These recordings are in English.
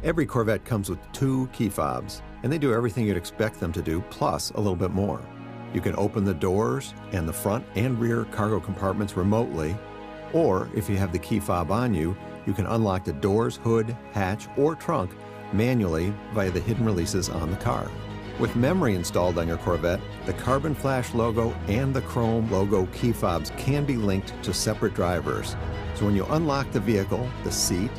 Every Corvette comes with 2 key fobs, and they do everything you'd expect them to do, plus a little bit more. You can open the doors and the front and rear cargo compartments remotely, or if you have the key fob on you, you can unlock the doors, hood, hatch, or trunk manually via the hidden releases on the car. With memory installed on your Corvette, the carbon flash logo and the chrome logo key fobs can be linked to separate drivers. So when you unlock the vehicle, the seat,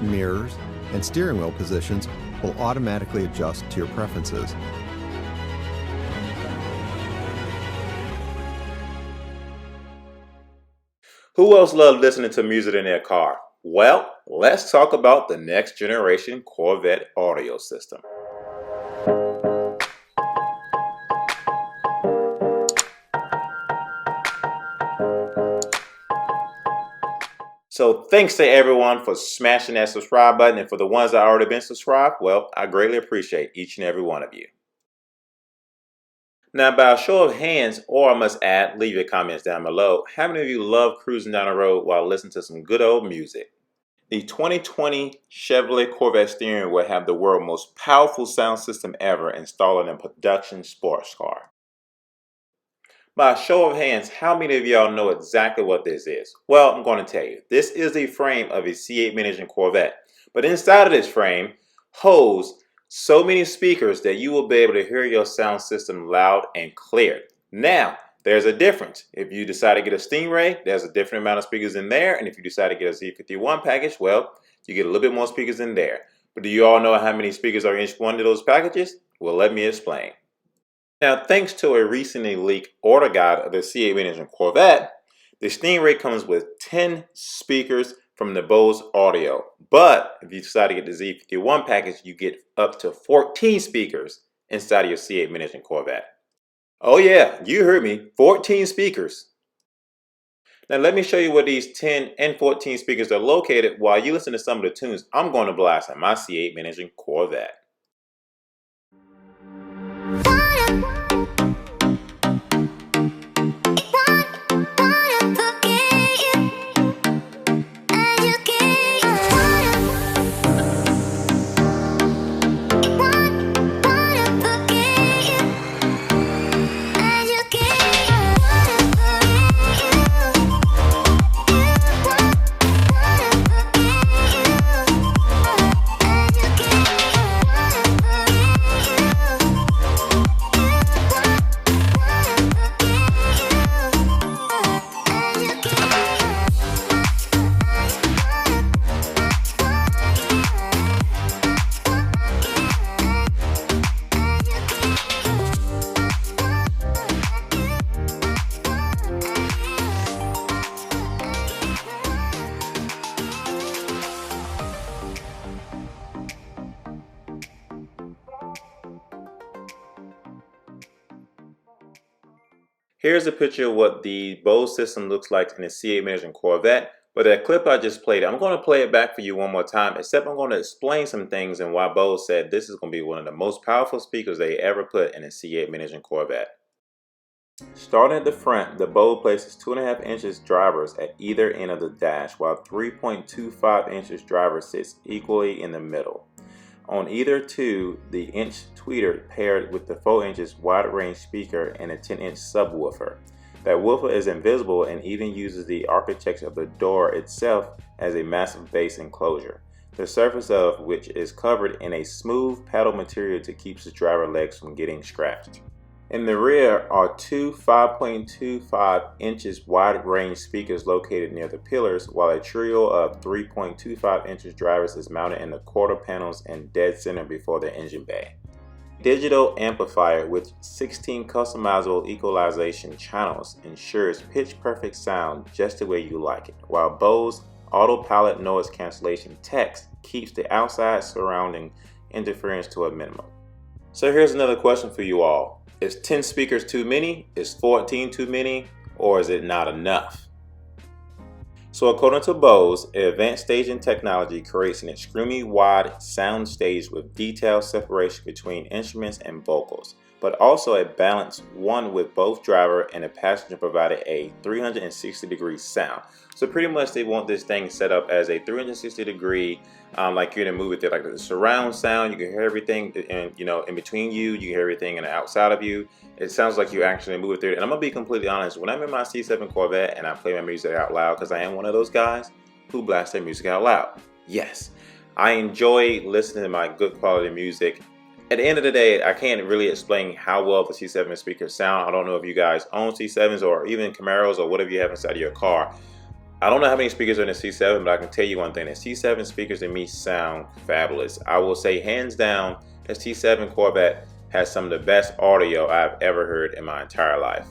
mirrors, and steering wheel positions will automatically adjust to your preferences. Who else loves listening to music in their car? Well, let's talk about the next generation Corvette audio system. So thanks to everyone for smashing that subscribe button, and for the ones that already been subscribed, well, I greatly appreciate each and every one of you. Now, by a show of hands, or I must add, leave your comments down below, how many of you love cruising down the road while listening to some good old music? The 2020 Chevrolet Corvette Stingray will have the world's most powerful sound system ever installed in a production sports car. By a show of hands, how many of y'all know exactly what this is? Well, I'm going to tell you. This is the frame of a C8 mid-engine Corvette. But inside of this frame holds so many speakers that you will be able to hear your sound system loud and clear. Now, there's a difference. If you decide to get a Stingray, there's a different amount of speakers in there. And if you decide to get a Z51 package, well, you get a little bit more speakers in there. But do you all know how many speakers are in each one of those packages? Well, let me explain. Now, thanks to a recently leaked order guide of the C8 mid-engine Corvette, the Stingray comes with 10 speakers from the Bose Audio. But if you decide to get the Z51 package, you get up to 14 speakers inside of your C8 mid-engine Corvette. Oh yeah, you heard me, 14 speakers. Now let me show you where these 10 and 14 speakers are located while you listen to some of the tunes I'm going to blast on my C8 mid-engine Corvette. Here's a picture of what the Bose system looks like in the C8 mid-engine Corvette. But that clip I just played, I'm going to play it back for you one more time, except I'm going to explain some things and why Bose said this is going to be one of the most powerful speakers they ever put in a C8 mid-engine Corvette. Starting at the front, the Bose places 2.5 inches drivers at either end of the dash, while 3.25 inches driver sits equally in the middle. On either two, the inch tweeter paired with the 4 inches wide range speaker and a 10-inch subwoofer. That woofer is invisible and even uses the architecture of the door itself as a massive bass enclosure, the surface of which is covered in a smooth paddle material to keep the driver legs from getting scratched. In the rear are two 5.25 inches wide range speakers located near the pillars, while a trio of 3.25 inches drivers is mounted in the quarter panels and dead center before the engine bay. Digital amplifier with 16 customizable equalization channels ensures pitch perfect sound just the way you like it, while Bose autopilot noise cancellation text keeps the outside surrounding interference to a minimum. So here's another question for you all. Is 10 speakers too many? Is 14 too many? Or is it not enough? So according to Bose, advanced staging technology creates an extremely wide sound stage with detailed separation between instruments and vocals. but also a balanced one with both driver and the passenger provided a 360-degree sound. So pretty much they want this thing set up as a 360-degree, like you're in a movie theater, like the surround sound. You can hear everything, and in between you, you can hear everything, and outside of you, it sounds like you're actually in a movie theater. And I'm gonna be completely honest, when I'm in my C7 Corvette and I play my music out loud, because I am one of those guys who blast their music out loud. Yes, I enjoy listening to my good quality music. At the end of the day, I can't really explain how well the C7 speakers sound. I don't know if you guys own C7s or even Camaros or whatever you have inside of your car. I don't know how many speakers are in the C7, but I can tell you one thing. The C7 speakers to me sound fabulous. I will say hands down, the C7 Corvette has some of the best audio I've ever heard in my entire life.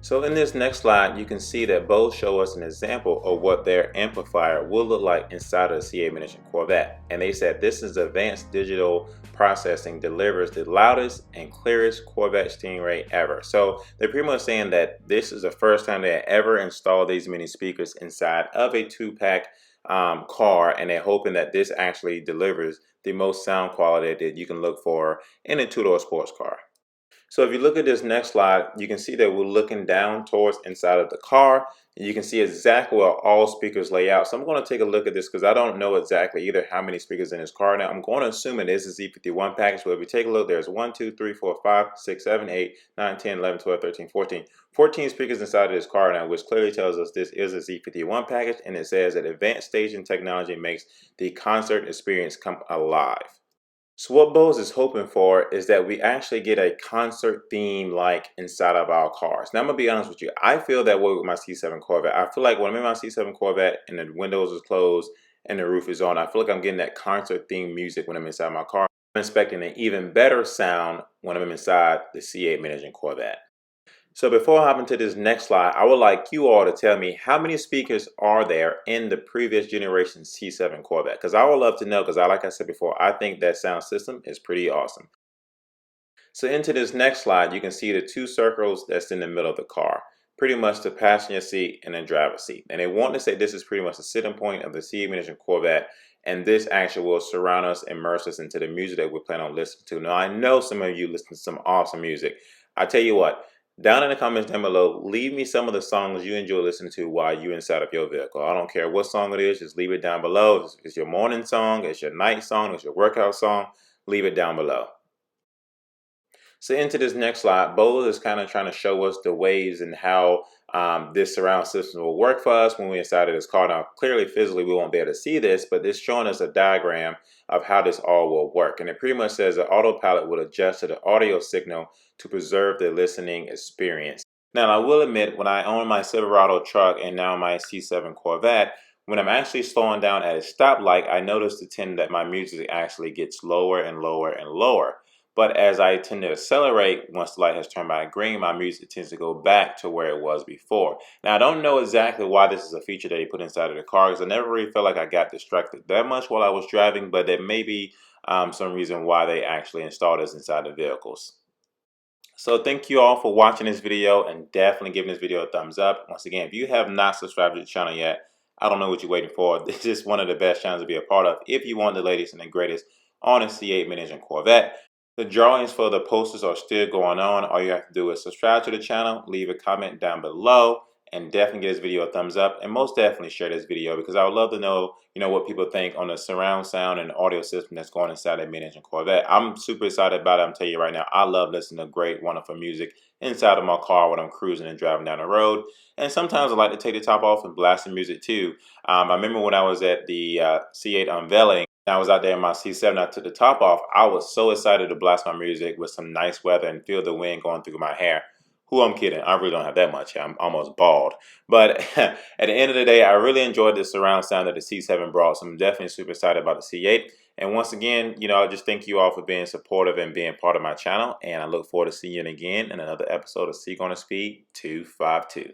So in this next slide, you can see that Bose show us an example of what their amplifier will look like inside of the C8 miniature Corvette. And they said this is advanced digital processing delivers the loudest and clearest Corvette Stingray ever. So they're pretty much saying that this is the first time they ever installed these mini speakers inside of a two-pack car, and they're hoping that this actually delivers the most sound quality that you can look for in a two-door sports car. So if you look at this next slide, you can see that we're looking down towards inside of the car, and you can see exactly where all speakers lay out. So I'm going to take a look at this because I don't know exactly either how many speakers in this car. Now I'm going to assume it is a Z51 package, but if you take a look, there's 1, 2, 3, 4, 5, 6, 7, 8, 9, 10, 11, 12, 13, 14. 14 speakers inside of this car now, which clearly tells us this is a Z51 package, and it says that advanced staging technology makes the concert experience come alive. So what Bose is hoping for is that we actually get a concert theme like inside of our cars. Now I'm gonna be honest with you, I feel that way with my C7 Corvette. I feel like when I'm in my C7 Corvette and the windows is closed and the roof is on, I feel like I'm getting that concert theme music when I'm inside my car. I'm expecting an even better sound when I'm inside the C8 miniature Corvette. So before I hop into this next slide, I would like you all to tell me how many speakers are there in the previous generation C7 Corvette, because I would love to know, because like I said before, I think that sound system is pretty awesome. So into this next slide, you can see the two circles that's in the middle of the car, pretty much the passenger seat and the driver's seat. And they want to say this is pretty much the sitting point of the C8 miniature Corvette, and this actually will surround us, immerse us into the music that we plan on listening to. Now I know some of you listen to some awesome music. I tell you what, down in the comments down below, leave me some of the songs you enjoy listening to while you're inside of your vehicle. I don't care what song it is, just leave it down below. If it's your morning song, it's your night song, it's your workout song, leave it down below. So into this next slide, Bose is kind of trying to show us the ways and how this surround system will work for us when we're inside of this car. Now, clearly, physically, we won't be able to see this, but it's showing us a diagram of how this all will work. And it pretty much says the autopilot will adjust to the audio signal to preserve the listening experience. Now, I will admit, when I own my Silverado truck and now my C7 Corvette, when I'm actually slowing down at a stoplight, I notice that my music actually gets lower and lower and lower. But as I tend to accelerate, once the light has turned by green, my music tends to go back to where it was before. Now, I don't know exactly why this is a feature that they put inside of the car, because I never really felt like I got distracted that much while I was driving, but there may be some reason why they actually installed this inside the vehicles. So thank you all for watching this video, and definitely giving this video a thumbs up. Once again, if you have not subscribed to the channel yet, I don't know what you're waiting for. This is one of the best channels to be a part of if you want the latest and the greatest on a C8 miniature Corvette. The drawings for the posters are still going on. All you have to do is subscribe to the channel, leave a comment down below, and definitely give this video a thumbs up, and most definitely share this video, because I would love to know, what people think on the surround sound and audio system that's going inside that miniature Corvette. I'm super excited about it. I'm telling you right now, I love listening to great, wonderful music inside of my car when I'm cruising and driving down the road. And sometimes I like to take the top off and blast the music too. I remember when I was at the C8 unveiling, I was out there in my C7, I took the top off. I was so excited to blast my music with some nice weather and feel the wind going through my hair. Who I'm kidding, I really don't have that much hair. I'm almost bald. But at the end of the day, I really enjoyed the surround sound that the C7 brought. So I'm definitely super excited about the C8. And once again, I just thank you all for being supportive and being part of my channel. And I look forward to seeing you again in another episode of Seek on the Speed 252.